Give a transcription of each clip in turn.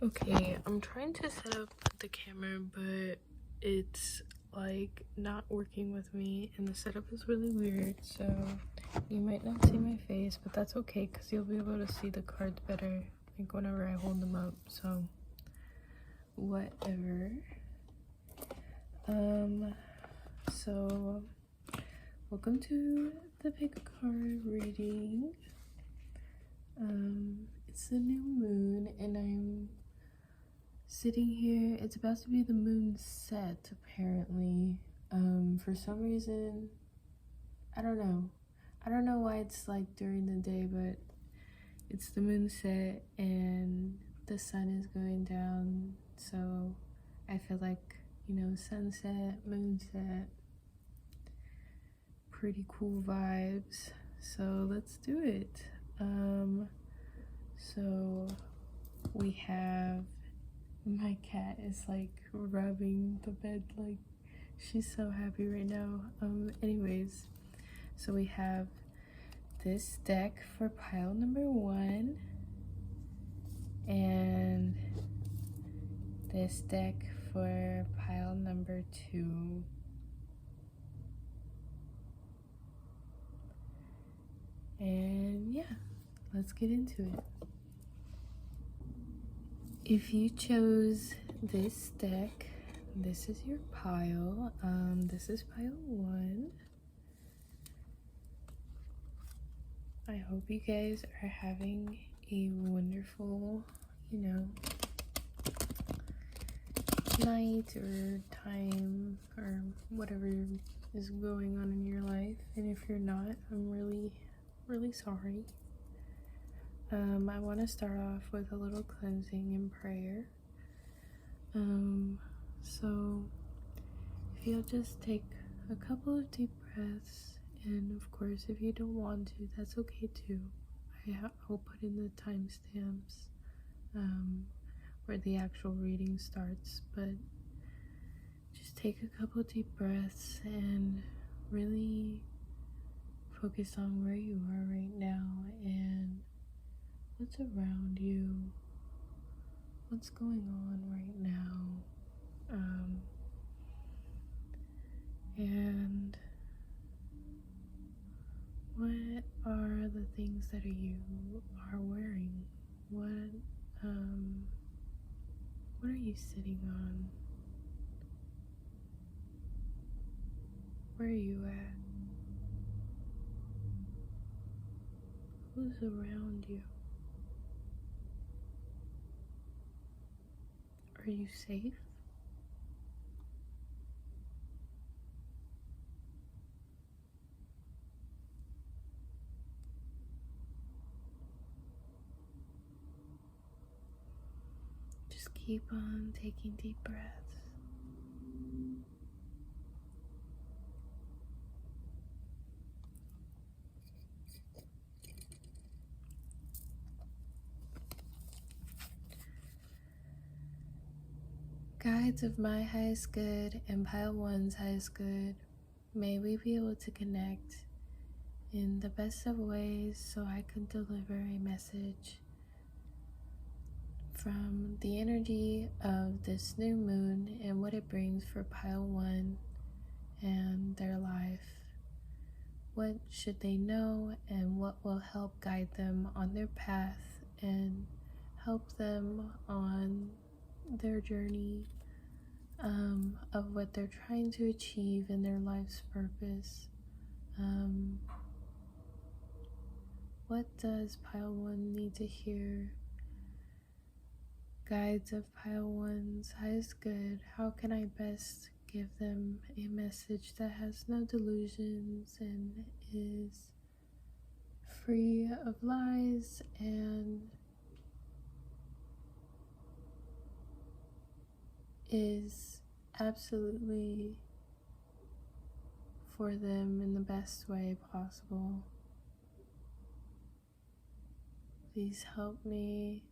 Okay, I'm trying to set up the camera, but it's like not working with me, and the setup is really weird, so you might not see my face, but that's okay because you'll be able to see the cards better like whenever I hold them up, so whatever. So welcome to the pick a card reading. It's the new moon and I'm sitting here. It's about to be the moon set apparently. For some reason, I don't know why it's like during the day, but it's the moon set and the sun is going down, so I feel like, you know, sunset, moonset, pretty cool vibes. So let's do it. So we have, my cat is like rubbing the bed, like she's so happy right now. Anyways, so we have this deck for pile number 1 and this deck for pile number 2. And yeah, let's get into it. If you chose this deck, this is your pile. This is pile 1. I hope you guys are having a wonderful, you know, night or time or whatever is going on in your life. And if you're not, I'm really sorry. I want to start off with a little cleansing and prayer. So if you'll just take a couple of deep breaths, and of course if you don't want to, that's okay too. I'll put in the timestamps where the actual reading starts, but just take a couple deep breaths and really focus on where you are right now and what's around you, what's going on right now, and what are the things that you are wearing? What are you sitting on? Where are you at? Who's around you? Are you safe? Just keep on taking deep breaths. Guides of my highest good and pile 1's highest good, may we be able to connect in the best of ways so I can deliver a message from the energy of this new moon and what it brings for pile 1 and their life. What should they know and what will help guide them on their path and help them on their journey of what they're trying to achieve in their life's purpose. What does pile 1 need to hear? Guides of pile 1's highest good, how can I best give them a message that has no delusions and is free of lies and is absolutely for them in the best way possible? Please help me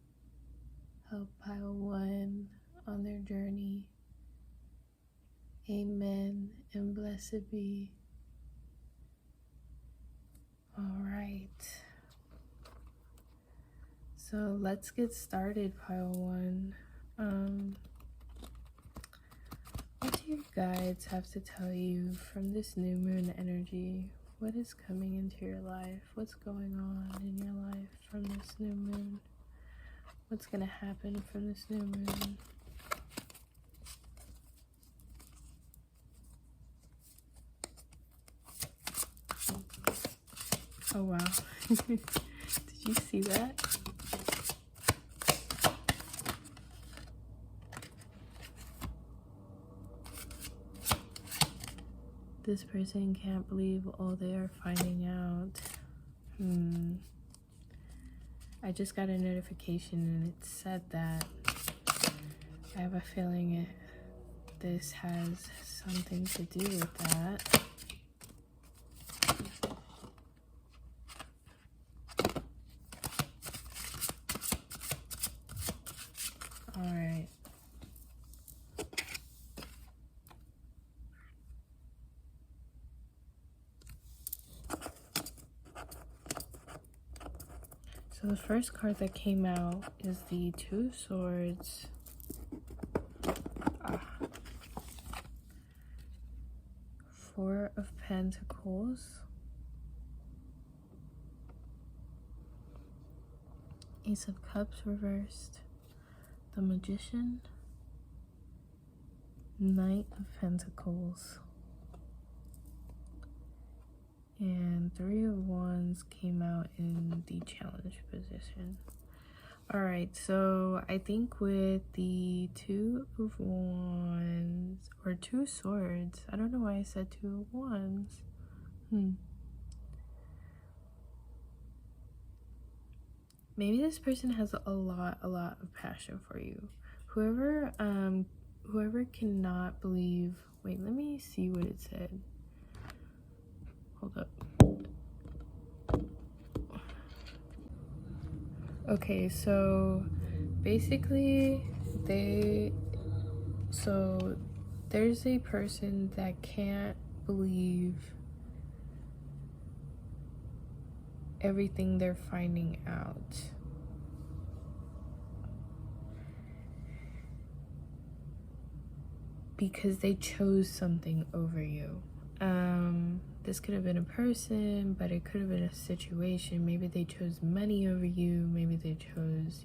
help pile 1 on their journey. Amen and blessed be. All right. So let's get started, pile one. What do your guides have to tell you from this new moon energy? What is coming into your life? What's going on in your life from this new moon? What's going to happen from this new moon? Oh wow. Did you see that? This person can't believe all they are finding out. I just got a notification and it said that. I have a feeling this has something to do with that. Alright. So the first card that came out is the Two Swords. Four of Pentacles. Ace of Cups reversed. The Magician. Knight of Pentacles. And Three of Wands came out in the challenge position. Alright, so I think with the Two of Wands, or Two Swords, I don't know why I said Two of Wands. Maybe this person has a lot of passion for you. Whoever cannot believe, wait, let me see what it said. Hold up. Okay, so basically there's a person that can't believe everything they're finding out. Because they chose something over you. This could have been a person, but it could have been a situation. Maybe they chose money over you. Maybe they chose,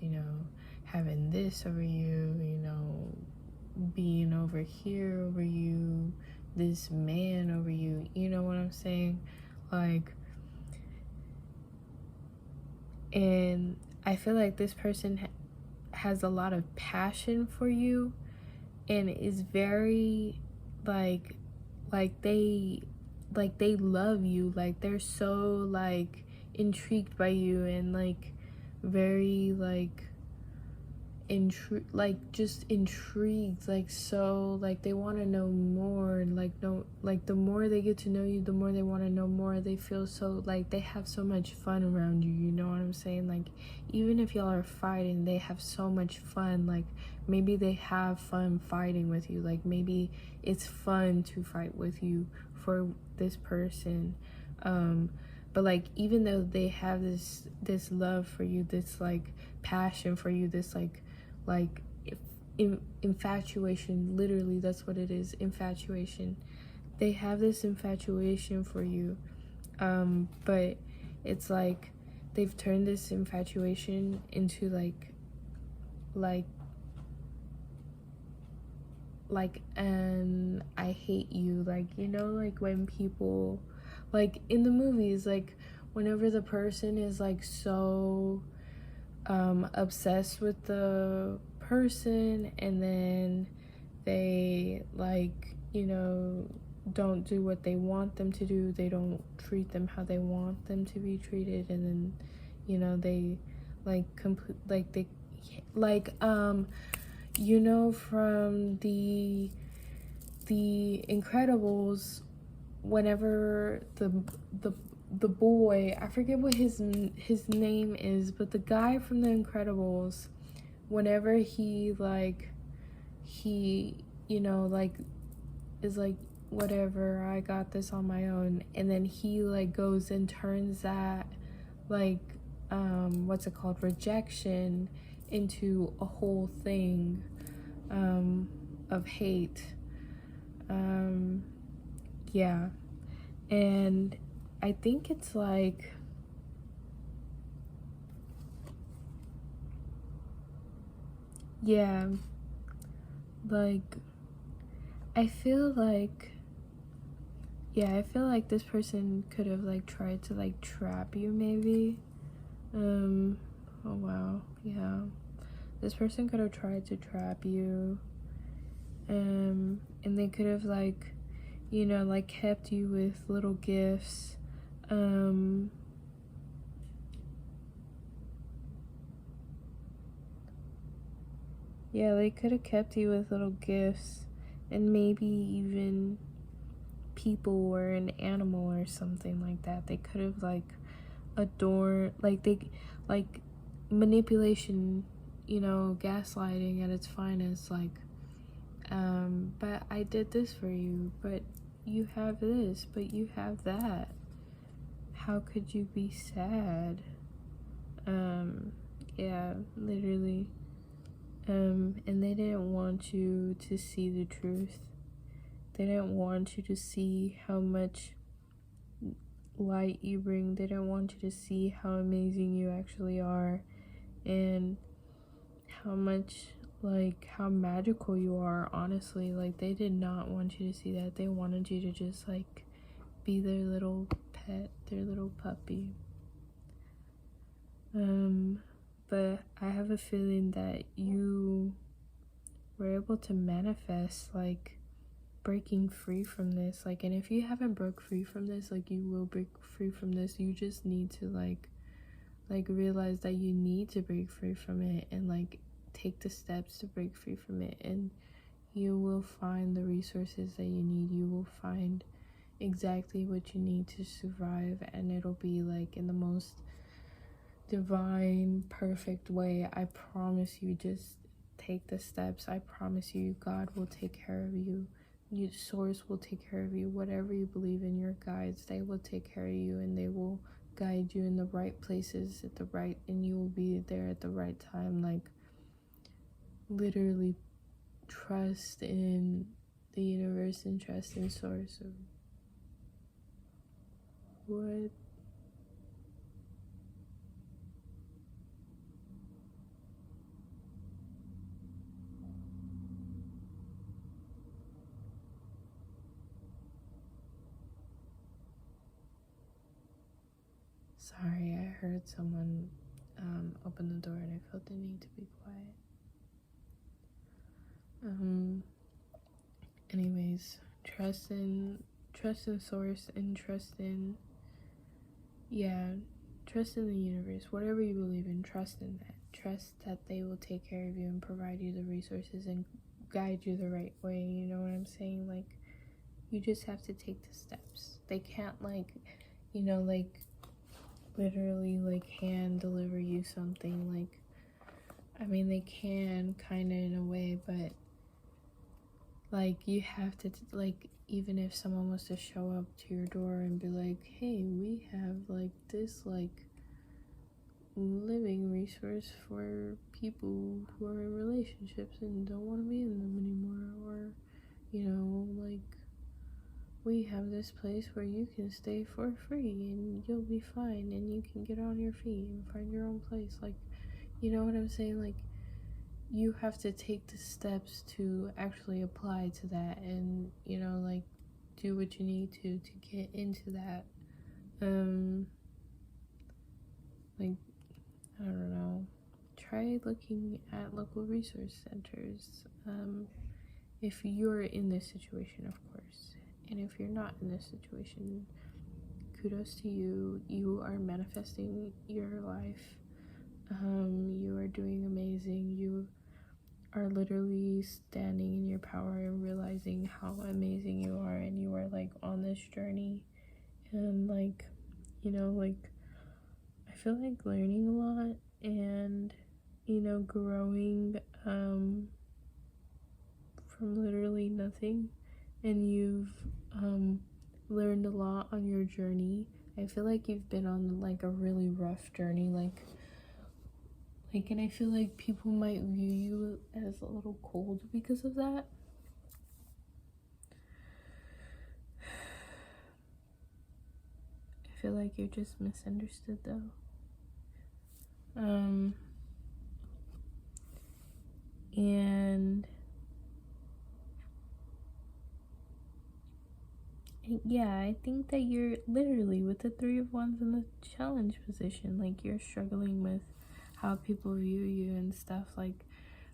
having this over you, being over here over you, this man over you. You know what I'm saying? And I feel like this person has a lot of passion for you and is very they love you, they're so intrigued by you and very just intrigued, they want to know more, the more they get to know you, the more they want to know more. They feel so they have so much fun around you, you know what I'm saying? Even if y'all are fighting, they have so much fun. Maybe they have fun fighting with you, maybe it's fun to fight with you for this person. But even though they have this love for you, this passion for you, this infatuation, literally that's what it is, infatuation. They have this infatuation for you, but it's they've turned this infatuation into an I hate you, when people in the movies, whenever the person is so obsessed with the person and then they don't do what they want them to do, they don't treat them how they want them to be treated, and then they from the Incredibles, whenever the boy, I forget what his name is, but the guy from the Incredibles, whenever he is whatever, I got this on my own, and then he goes and turns that what's it called, rejection into a whole thing of hate. Yeah. And I think it's like, yeah, like I feel like, yeah, I feel like this person could have like tried to like trap you maybe. Oh wow, yeah. This person could have tried to trap you. And they could have like, you know, like kept you with little gifts. Yeah, they could have kept you with little gifts and maybe even people or an animal or something like that. They could have like adorned, like manipulation, you know, gaslighting at its finest, like, but I did this for you, but you have this, but you have that. How could you be sad? Yeah, literally. And they didn't want you to see the truth. They didn't want you to see how much light you bring. They didn't want you to see how amazing you actually are and how much, like, how magical you are, honestly. Like, they did not want you to see that. They wanted you to just, like, be their little pet, their little puppy. But I have a feeling that you were able to manifest, like, breaking free from this. Like, and if you haven't broke free from this, like, you will break free from this. You just need to, like realize that you need to break free from it and, like, take the steps to break free from it, and you will find the resources that you need. You will find exactly what you need to survive, and it'll be, like, in the most divine, perfect way. I promise you. Just take the steps. I promise you, God will take care of you. Your source will take care of you. Whatever you believe in, your guides, they will take care of you, and they will guide you in the right places at the right, and you will be there at the right time. Like, literally trust in the universe and trust in source. Of what? Sorry, I heard someone open the door and I felt the need to be quiet. Anyways, trust in source, and trust in the universe. Whatever you believe in, trust in that. Trust that they will take care of you and provide you the resources and guide you the right way. You know what I'm saying? Like, you just have to take the steps. They can't, like, you know, like, literally, like, hand deliver you something. Like, I mean, they can kind of in a way, but, like, you have to, like, even if someone was to show up to your door and be like, hey, we have, like, this, like, living resource for people who are in relationships and don't want to be in them anymore, or, you know, like, we have this place where you can stay for free and you'll be fine and you can get on your feet and find your own place. Like, you know what I'm saying? Like, you have to take the steps to actually apply to that, and, you know, like, do what you need to get into that. Like, I don't know, try looking at local resource centers, if you're in this situation, of course. And if you're not in this situation, kudos to you. You are manifesting your life. You are doing amazing. You are literally standing in your power and realizing how amazing you are, and you are, like, on this journey. And, like, you know, like, I feel like learning a lot and, you know, growing from literally nothing. And you've learned a lot on your journey. I feel like you've been on like a really rough journey, and I feel like people might view you as a little cold because of that. I feel like you're just misunderstood though. And yeah, I think that you're literally with the Three of Wands in the challenge position. Like, you're struggling with how people view you and stuff. Like,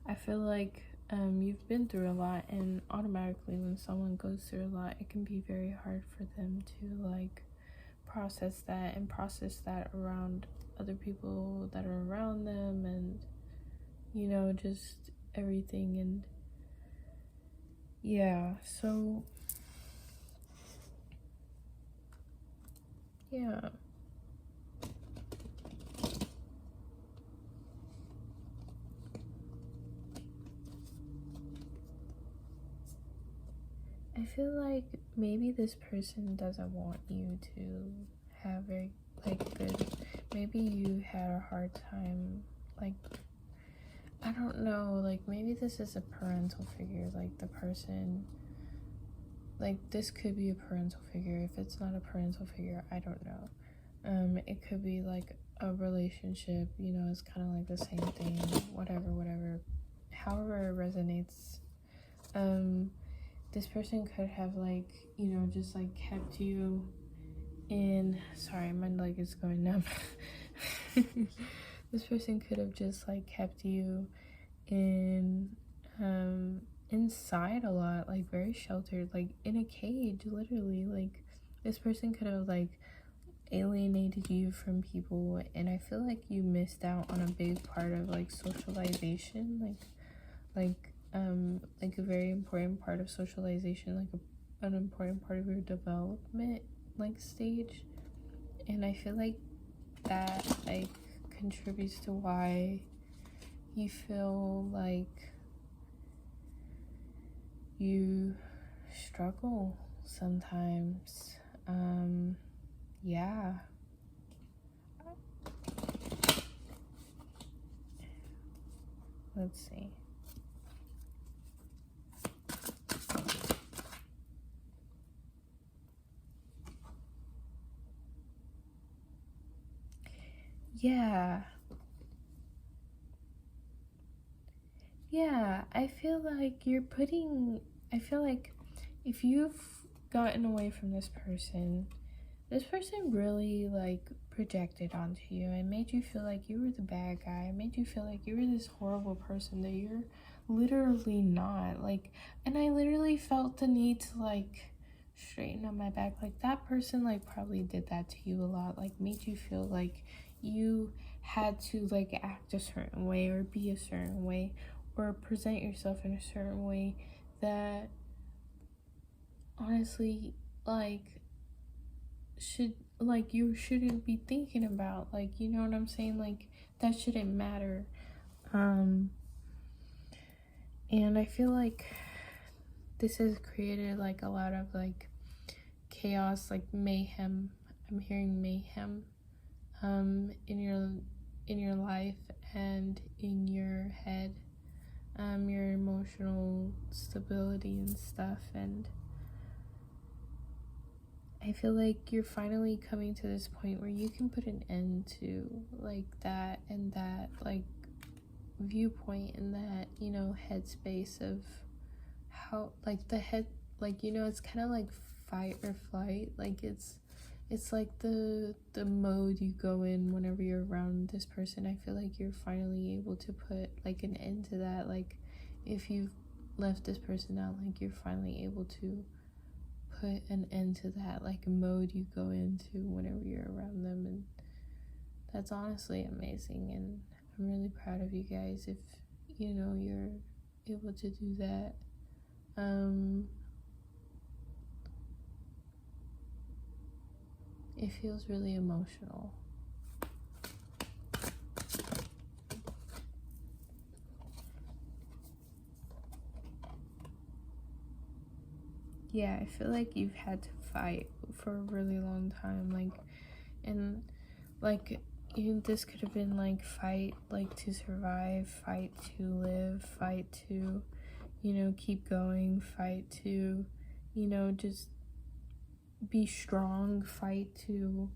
I feel like you've been through a lot, and automatically when someone goes through a lot, it can be very hard for them to like process that around other people that are around them, and you know, just everything. And yeah, so yeah. I feel like maybe this person doesn't want you to have very like good, maybe you had a hard time, like, I don't know, like maybe this is a parental figure, like the person, like this could be a parental figure. If it's not a parental figure, I don't know. It could be like a relationship, you know, it's kind of like the same thing, whatever, however it resonates. This person could have like, you know, just like kept you in, sorry, my leg is going numb. This person could have just like kept you in inside a lot, like very sheltered, like in a cage, literally. Like, this person could have like alienated you from people, and I feel like you missed out on a big part of like socialization, like a very important part of socialization, like an important part of your development like stage. And I feel like that like contributes to why you feel like you struggle sometimes. Yeah, let's see. Yeah, I feel like I feel like if you've gotten away from this person really like projected onto you and made you feel like you were the bad guy, made you feel like you were this horrible person that you're literally not. Like, and I literally felt the need to like straighten up my back. Like, that person like probably did that to you a lot, like made you feel like you had to like act a certain way or be a certain way or present yourself in a certain way that honestly like you shouldn't be thinking about, like, you know what I'm saying, like that shouldn't matter. And I feel like this has created like a lot of like chaos, like mayhem. I'm hearing mayhem in your life and in your head, your emotional stability and stuff. And I feel like you're finally coming to this point where you can put an end to like that and that like viewpoint and that, you know, headspace of how like the head, like, you know, it's kind of like fight or flight. Like, it's like the mode you go in whenever you're around this person. I feel like you're finally able to put like an end to that. Like, if you've left this person out, like you're finally able to put an end to that like mode you go into whenever you're around them. And that's honestly amazing, and I'm really proud of you guys if, you know, you're able to do that. It feels really emotional. Yeah, I feel like you've had to fight for a really long time. Like, And like, this could have been like fight like to survive, fight to live, fight to, keep going, fight to, just be strong, fight to,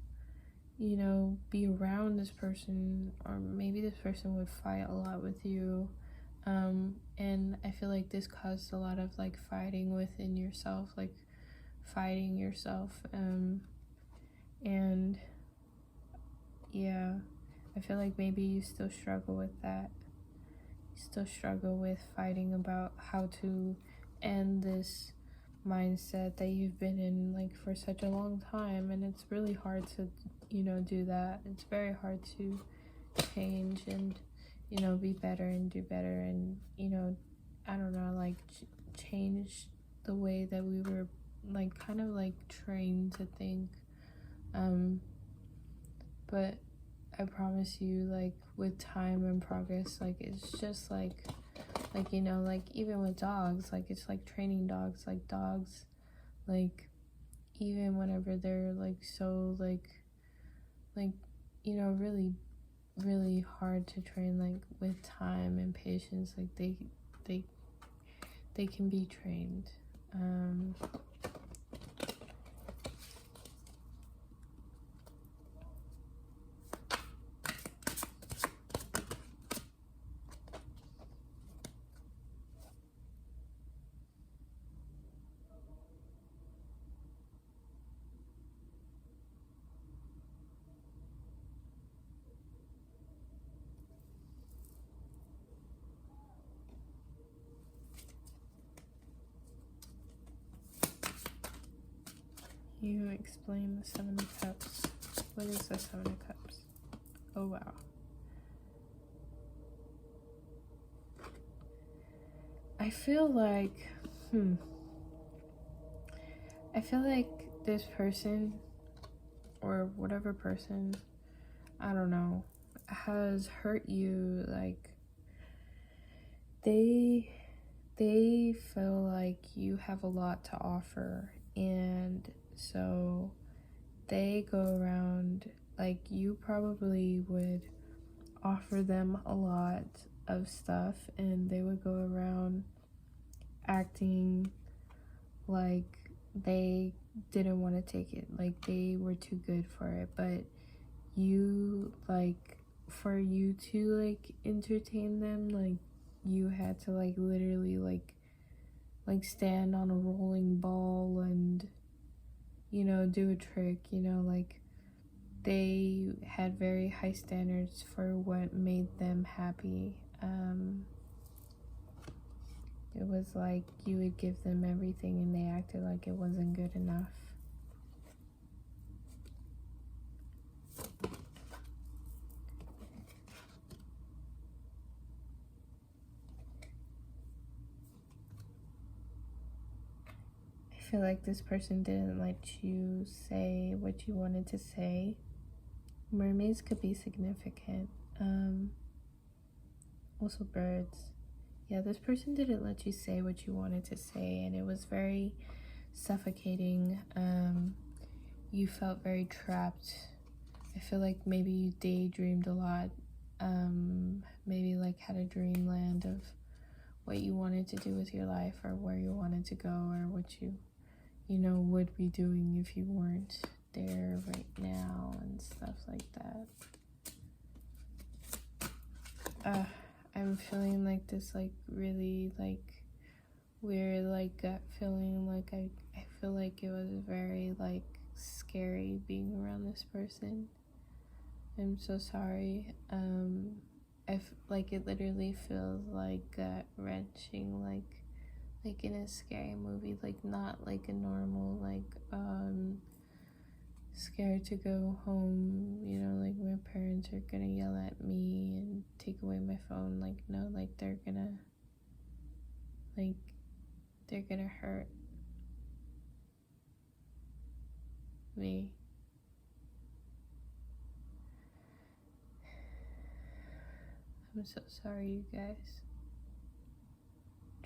be around this person, or maybe this person would fight a lot with you. And I feel like this caused a lot of like fighting within yourself, like fighting yourself. And yeah, I feel like maybe you still struggle with that. You still struggle with fighting about how to end this mindset that you've been in like for such a long time, and it's really hard to do that. It's very hard to change and be better and do better, and I don't know, like change the way that we were like kind of like trained to think. But I promise you, like with time and progress, like it's just like like even with dogs, like it's like training dogs, like dogs, like even whenever they're like so like really really hard to train, like with time and patience, like they they can be trained. You explain the Seven of Cups. What is the Seven of Cups? Oh wow. I feel like I feel like this person, or whatever person, I don't know, has hurt you. Like they feel like you have a lot to offer, and so they go around, like you probably would offer them a lot of stuff, and they would go around acting like they didn't want to take it, like they were too good for it. But you, like, for you to like entertain them, like you had to like literally like stand on a rolling ball and do a trick, like they had very high standards for what made them happy. It was like you would give them everything and they acted like it wasn't good enough. I feel like this person didn't let you say what you wanted to say. Mermaids could be significant. Also birds. Yeah, this person didn't let you say what you wanted to say, and it was very suffocating. You felt very trapped. I feel like maybe you daydreamed a lot. Maybe like had a dreamland of what you wanted to do with your life, or where you wanted to go, or what you would be doing if you weren't there right now, and stuff like that. I'm feeling like this like really like weird like gut feeling. Like I feel like it was very like scary being around this person. I'm so sorry. Like it literally feels like gut wrenching, like in a scary movie, like not like a normal like scared to go home, like my parents are gonna yell at me and take away my phone. Like no, like they're gonna hurt me. I'm so sorry, you guys.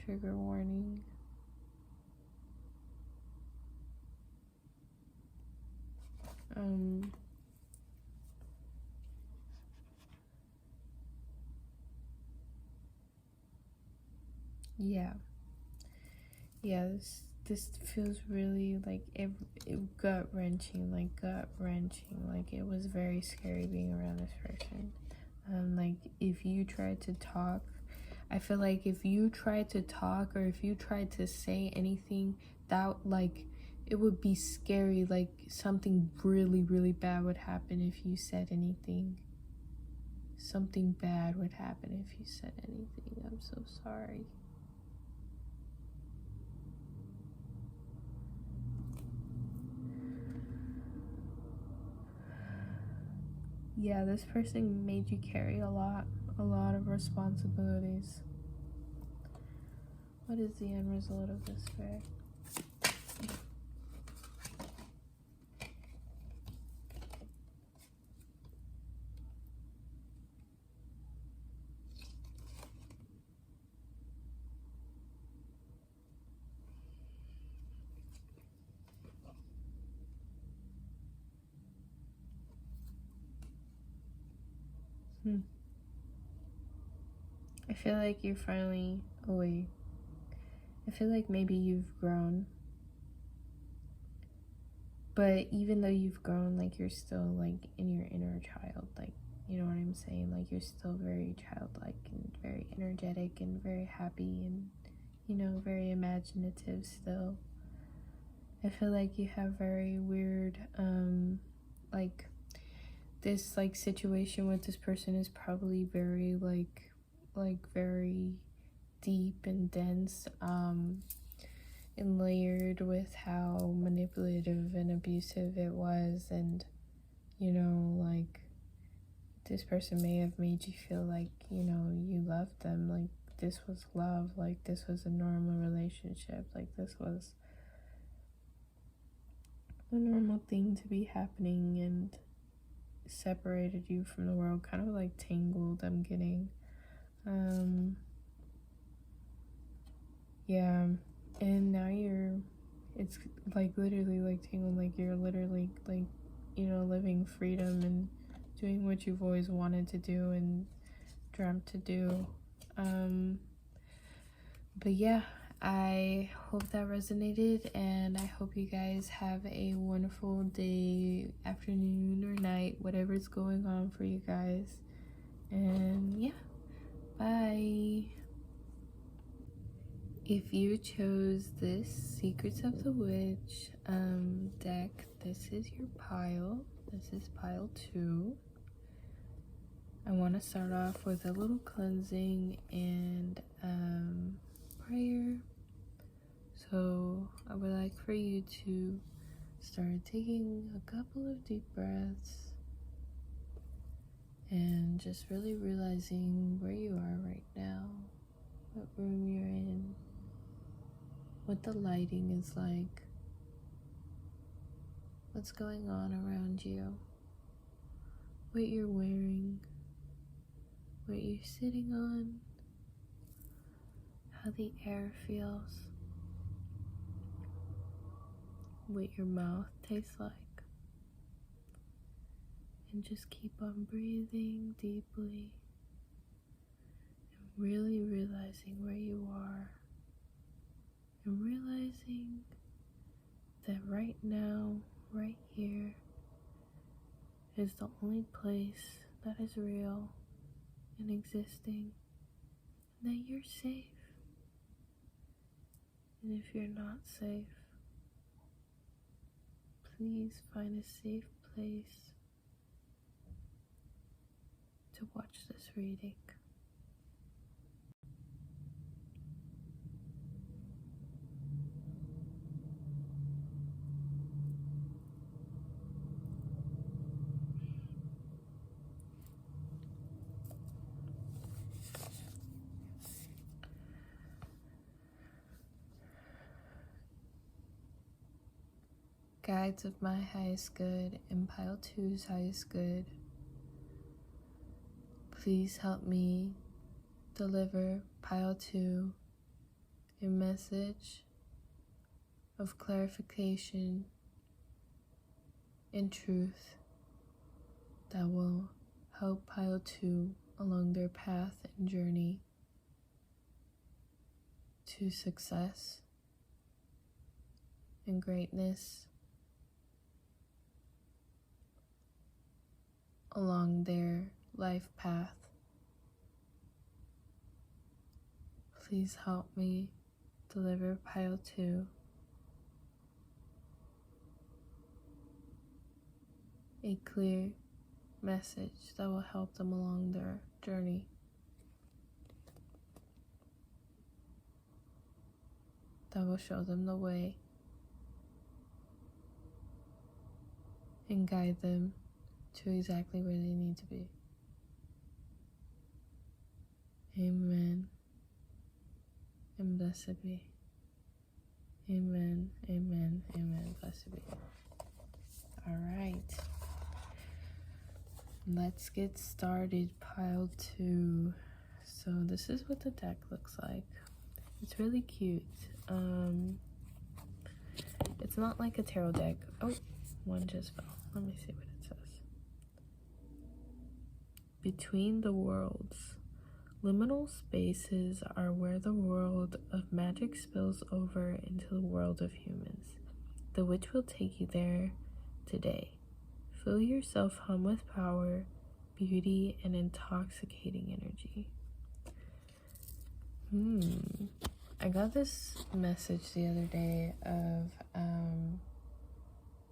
Trigger warning. Yeah. Yeah, this feels really like it gut-wrenching, like it was very scary being around this person. Like if you try to talk, I feel like if you try to talk or if you try to say anything, that like it would be scary, like something really, really bad would happen if you said anything. Something bad would happen if you said anything. I'm so sorry. Yeah, this person made you carry a lot of responsibilities. What is the end result of this fair? I feel like you're finally away. I feel like maybe you've grown. But even though you've grown, like you're still like in your inner child, like you know what I'm saying? Like you're still very childlike and very energetic and very happy and you know, very imaginative still. I feel like you have very weird like this like situation with this person is probably very like very deep and dense and layered with how manipulative and abusive it was, and you know, like this person may have made you feel like, you know, you loved them, like this was love, like this was a normal relationship, like this was a normal thing to be happening, and separated you from the world, kind of like tangled, I'm getting. Yeah, and now it's like literally like tangled, like you're literally like, you know, living freedom and doing what you've always wanted to do and dreamt to do. But yeah, I hope that resonated, and I hope you guys have a wonderful day, afternoon, or night, whatever's going on for you guys. And yeah, bye. If you chose this Secrets of the Witch deck, this is your pile. This is pile 2. I want to start off with a little cleansing and prayer. So I would like for you to start taking a couple of deep breaths and just really realizing where you are right now, what room you're in, what the lighting is like, what's going on around you, what you're wearing, what you're sitting on, how the air feels, what your mouth tastes like. And just keep on breathing deeply and really realizing where you are, and realizing that right now, right here, is the only place that is real and existing, and that you're safe. And if you're not safe, please find a safe place to watch this reading. Guides of my highest good and pile 2's highest good, please help me deliver pile 2 a message of clarification and truth that will help pile 2 along their path and journey. to success and greatness along their life path. Please help me deliver pile 2 a clear message that will help them along their journey. That will show them the way and guide them to exactly where they need to be. Amen. And blessed be. Amen, amen, amen. Blessed be. All right. Let's get started. Pile 2. So this is what the deck looks like. It's really cute. It's not like a tarot deck. Oh, one just fell. Let me see what it says. Between the worlds. Liminal spaces are where the world of magic spills over into the world of humans. The witch will take you there today. Feel yourself hum with power, beauty, and intoxicating energy. I got this message the other day of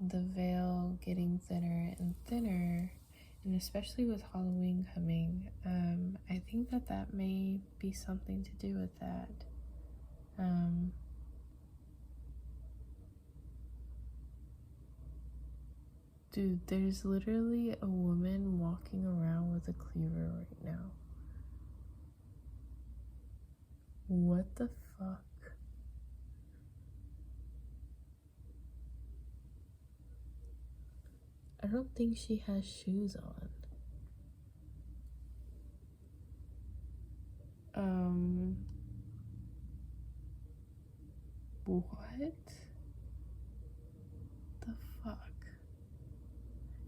the veil getting thinner and thinner, and especially with Halloween coming, I think that may be something to do with that. Dude, there's literally a woman walking around with a cleaver right now. What the fuck? I don't think she has shoes on. What the fuck?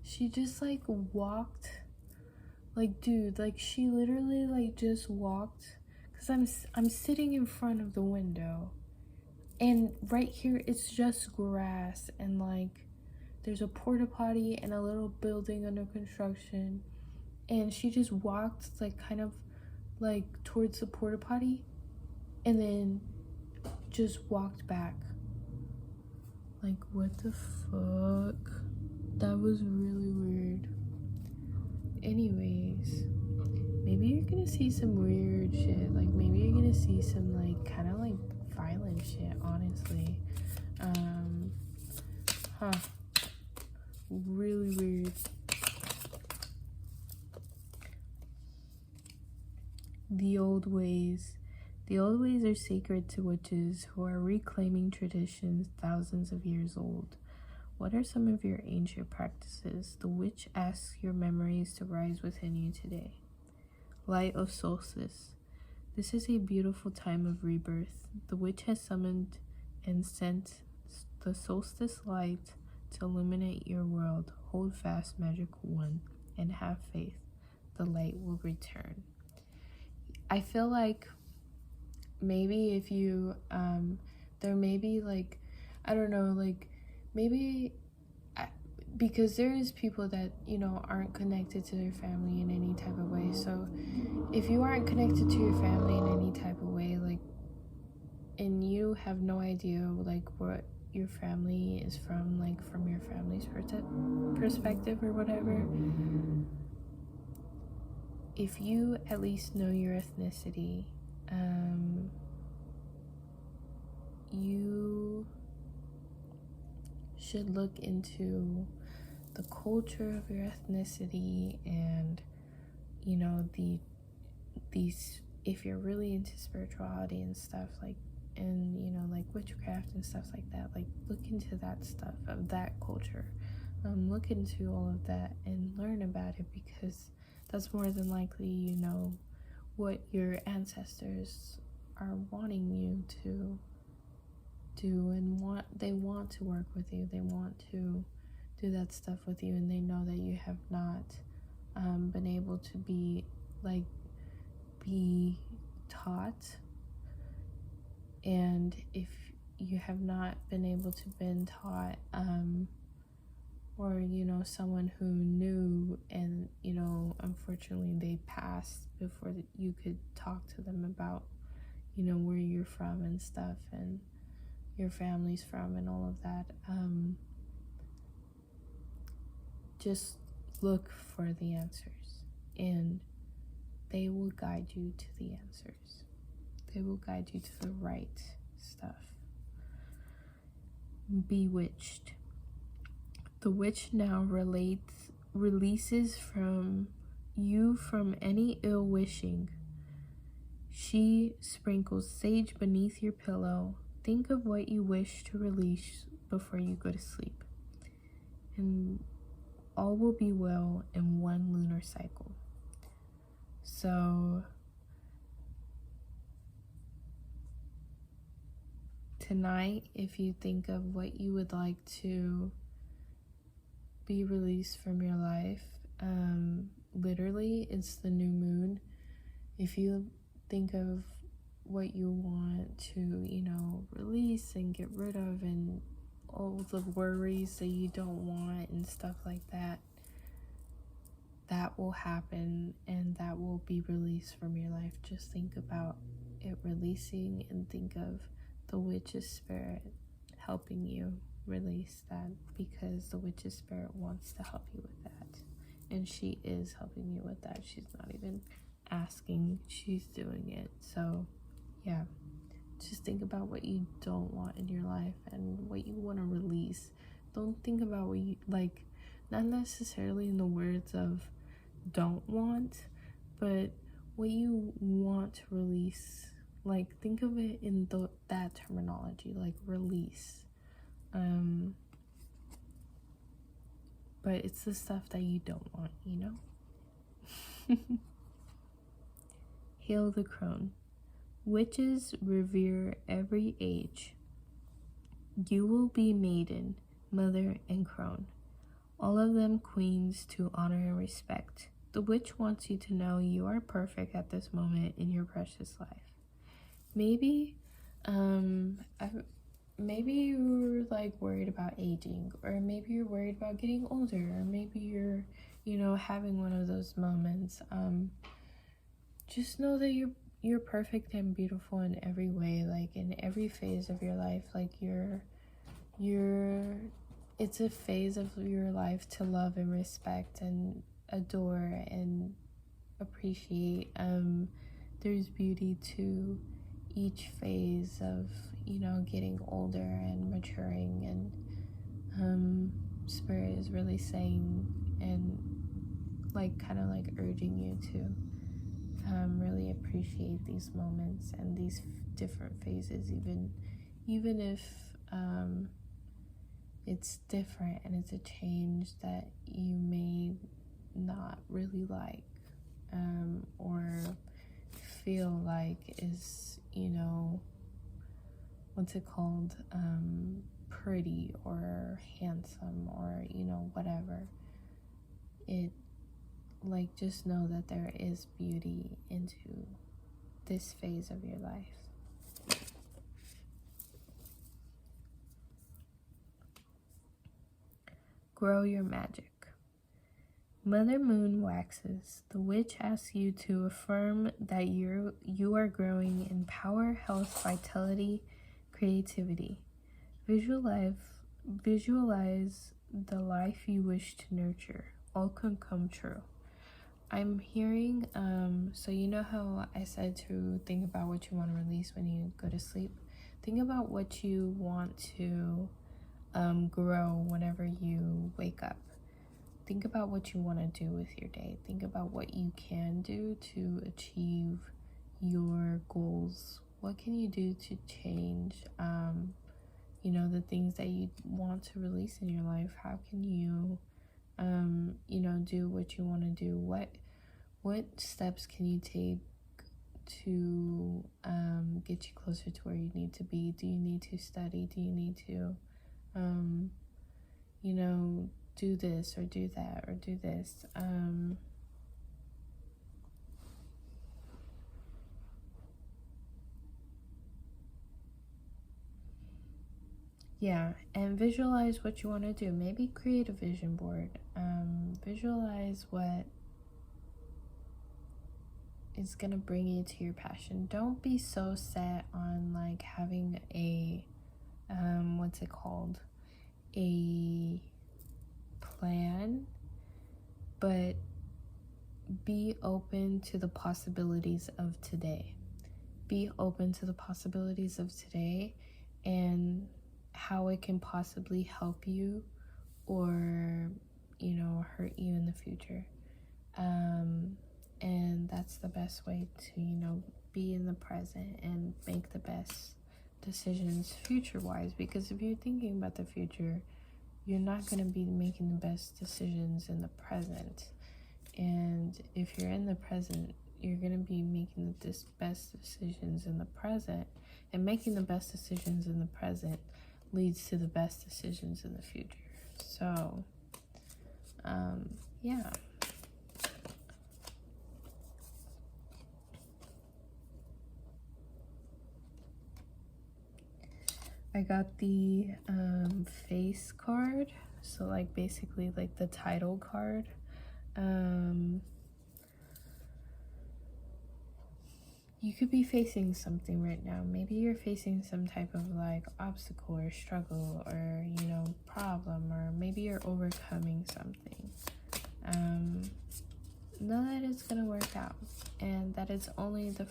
She just like walked, like, dude, like she literally like just walked, because I'm sitting in front of the window, and right here it's just grass, and like there's a porta potty and a little building under construction, and she just walked like kind of like towards the porta potty and then just walked back. Like, what the fuck? That was really weird. Anyways, maybe you're gonna see some weird shit. Like, maybe you're gonna see some like kind of like violent shit, honestly. Really weird. The old ways. The old ways are sacred to witches who are reclaiming traditions thousands of years old. What are some of your ancient practices? The witch asks your memories to rise within you today. Light of solstice. This is a beautiful time of rebirth. The witch has summoned and sent the solstice light to illuminate your world. Hold fast, magic one, and have faith. The light will return. I feel like maybe if you, there may be like, I don't know, like maybe, because there is people that, you know, aren't connected to their family in any type of way. So if you aren't connected to your family in any type of way, like, and you have no idea like what your family is from, like from your family's perspective or whatever, if you at least know your ethnicity, you should look into the culture of your ethnicity, and you know, these if you're really into spirituality and stuff, like, and you know, like witchcraft and stuff like that, like look into that stuff of that culture. Look into all of that and learn about it, because that's more than likely, you know, what your ancestors are wanting you to do, and they want to work with you, they want to do that stuff with you, and they know that you have not been able to be taught And if you have not been able to been taught, or someone who knew and unfortunately they passed before you could talk to them about where you're from and stuff, and your family's from and all of that, just look for the answers, and they will guide you to the answers. They will guide you to the right stuff. Bewitched. The witch now releases from you from any ill wishing. She sprinkles sage beneath your pillow. Think of what you wish to release before you go to sleep, and all will be well in one lunar cycle. So tonight, if you think of what you would like to be released from your life, literally it's the new moon. If you think of what you want to release and get rid of, and all the worries that you don't want and stuff like that, that will happen and that will be released from your life. Just think about it releasing, and think of the witch's spirit helping you release that, because the witch's spirit wants to help you with that, and she is helping you with that. She's not even asking, she's doing it. So yeah, just think about what you don't want in your life and what you want to release. Don't think about what you like, not necessarily in the words of don't want, but what you want to release. Like, think of it in that terminology, like release. But it's the stuff that you don't want, Hail the crone. Witches revere every age. You will be maiden, mother, and crone, all of them queens to honor and respect. The witch wants you to know you are perfect at this moment in your precious life. Maybe you're like worried about aging, or maybe you're worried about getting older, or maybe you're having one of those moments. Just know that you're perfect and beautiful in every way, like in every phase of your life. Like it's a phase of your life to love and respect and adore and appreciate. There's beauty to each phase of getting older and maturing, and spirit is really saying and kind of urging you to really appreciate these moments and these different phases, even if it's different and it's a change that you may not really like, or feel like is what's it called, pretty or handsome, or whatever. It just know that there is beauty into this phase of your life. Grow your magic. Mother Moon waxes. The witch asks you to affirm that you are growing in power, health, vitality, creativity. Visualize the life you wish to nurture. All can come true. I'm hearing, so how I said to think about what you want to release when you go to sleep? Think about what you want to grow whenever you wake up. Think about what you want to do with your day. Think about what you can do to achieve your goals. What can you do to change, the things that you want to release in your life? How can you, do what you want to do? What steps can you take to get you closer to where you need to be? Do you need to study? Do you need to, do this or do that or do this? Yeah, and visualize what you want to do. Maybe create a vision board. Visualize what is gonna bring you to your passion. Don't be so set on like having a what's it called, a plan, but be open to the possibilities of today. Be open to the possibilities of today and how it can possibly help you or, you know, hurt you in the future. And that's the best way to, you know, be in the present and make the best decisions future wise, because if you're thinking about the future, you're not going to be making the best decisions in the present. And if you're in the present, you're going to be making the best decisions in the present, and making the best decisions in the present leads to the best decisions in the future. So yeah. I got the face card, so like basically like the title card. You could be facing something right now. Maybe you're facing some type of like obstacle or struggle or, you know, problem, or maybe you're overcoming something. Know that it's gonna work out, and that it's only the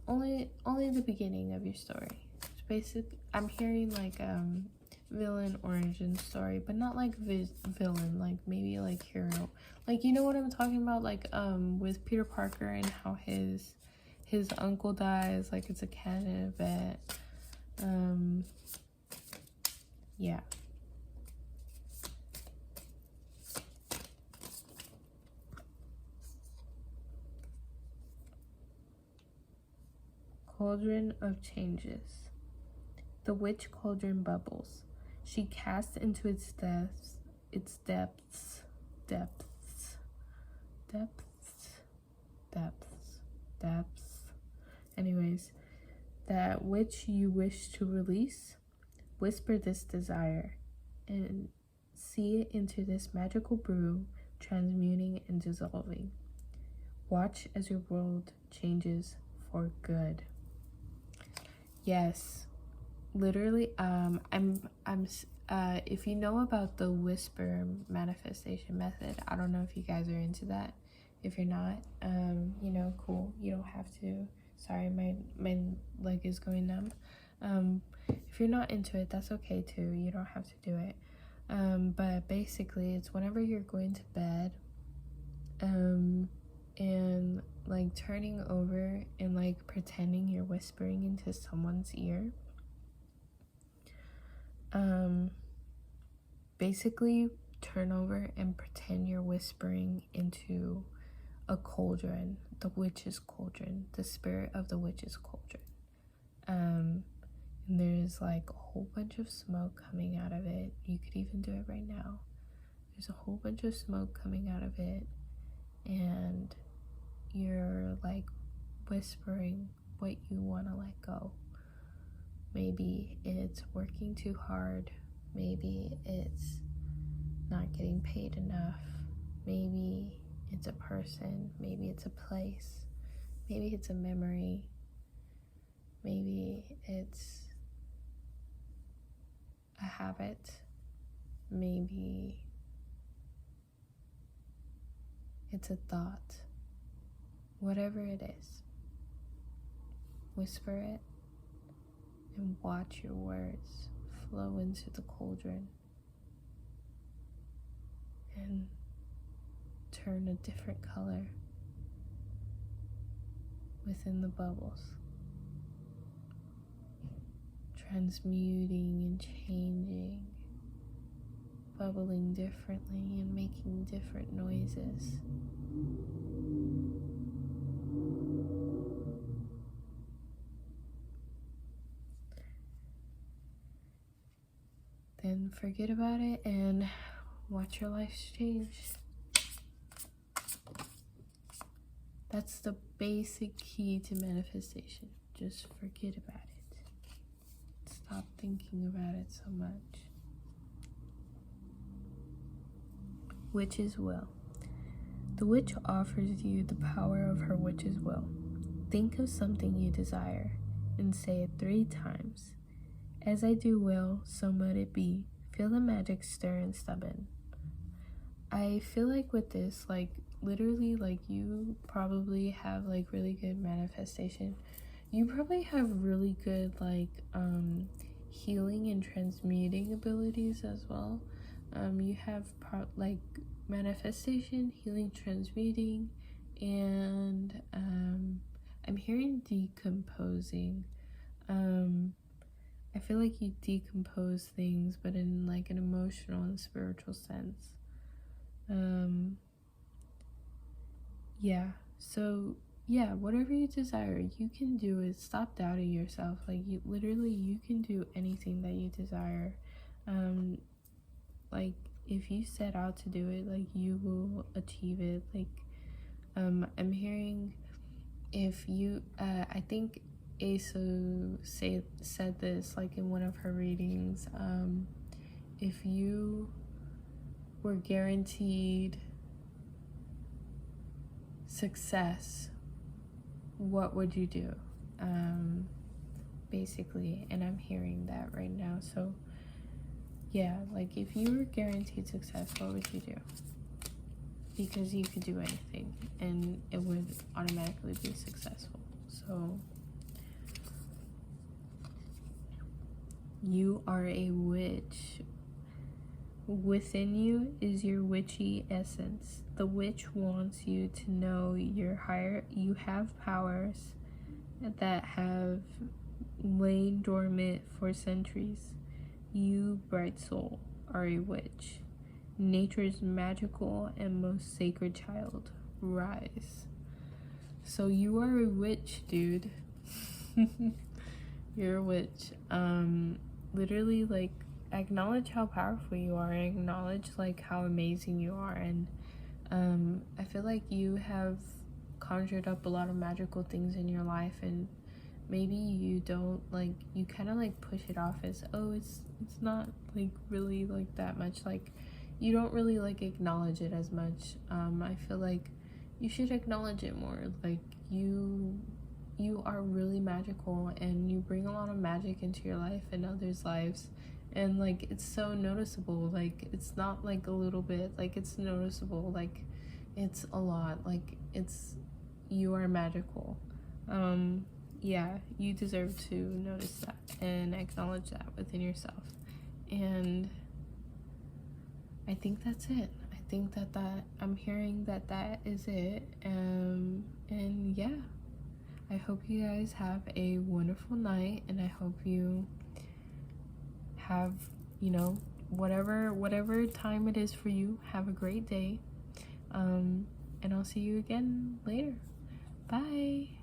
only the beginning of your story. It's basically, I'm hearing like villain origin story, but not like villain, like maybe like hero, like, you know what I'm talking about, like with Peter Parker and how his uncle dies, like it's a canon event. Yeah. Cauldron of changes. The witch cauldron bubbles. She casts into its depths. Anyways, that which you wish to release, whisper this desire and see it into this magical brew, transmuting and dissolving. Watch as your world changes for good. Yes, literally. If you know about the whisper manifestation method, I don't know if you guys are into that. If you're not, you know, cool. You don't have to. Sorry, my leg is going numb. If you're not into it, that's okay too. You don't have to do it. But basically, it's whenever you're going to bed, and like turning over and like pretending you're whispering into someone's ear. Basically turn over and pretend you're whispering into a cauldron, the witch's cauldron, the spirit of the witch's cauldron. And there's like a whole bunch of smoke coming out of it. You could even do it right now. There's a whole bunch of smoke coming out of it, and you're like whispering what you want to let go. Maybe it's working too hard. Maybe it's not getting paid enough. Maybe it's a person. Maybe it's a place. Maybe it's a memory. Maybe it's a habit. Maybe it's a thought. Whatever it is, whisper it and watch your words flow into the cauldron and turn a different color within the bubbles, transmuting and changing, bubbling differently and making different noises. Then forget about it and watch your life change. That's the basic key to manifestation. Just forget about it. stop thinking about it so much. Witch's will. The witch offers you the power of her witch's will. Think of something you desire and say it 3 times. As I do will, so mote it be. Feel the magic stir and stubborn. I feel like with this, like, literally, like, you probably have, like, really good manifestation. You probably have really good, like, healing and transmuting abilities as well. You have, like, manifestation, healing, transmuting, and, I'm hearing decomposing. I feel like you decompose things, but in, like, an emotional and spiritual sense. Yeah, so yeah, whatever you desire, you can do it. Stop doubting yourself. Like, you literally, you can do anything that you desire. Like, if you set out to do it, like, you will achieve it. Like, I'm hearing, if you I think Aso said this, like, in one of her readings, if you were guaranteed success, what would you do? Basically, and I'm hearing that right now. So yeah, like, if you were guaranteed success, what would you do? Because you could do anything and it would automatically be successful. So you are a witch. Within you is your witchy essence. The witch wants you to know you have powers that have lain dormant for centuries. You, bright soul, are a witch. Nature's magical and most sacred child. Rise. So you are a witch, dude. You're a witch. Literally, like, acknowledge how powerful you are. Acknowledge, like, how amazing you are. And I feel like you have conjured up a lot of magical things in your life, and maybe you don't, like, you kind of, like, push it off as, oh, it's not, like, really, like, that much. Like, you don't really, like, acknowledge it as much. I feel like you should acknowledge it more. Like, you are really magical, and you bring a lot of magic into your life and others' lives, and, like, it's so noticeable. Like, it's not, like, a little bit, like, it's noticeable. Like, it's a lot. Like, you are magical. Yeah, you deserve to notice that and acknowledge that within yourself. And I think that's it. I think that I'm hearing that is it. And yeah, I hope you guys have a wonderful night, and I hope you have, you know, whatever time it is for you, have a great day. And I'll see you again later. Bye.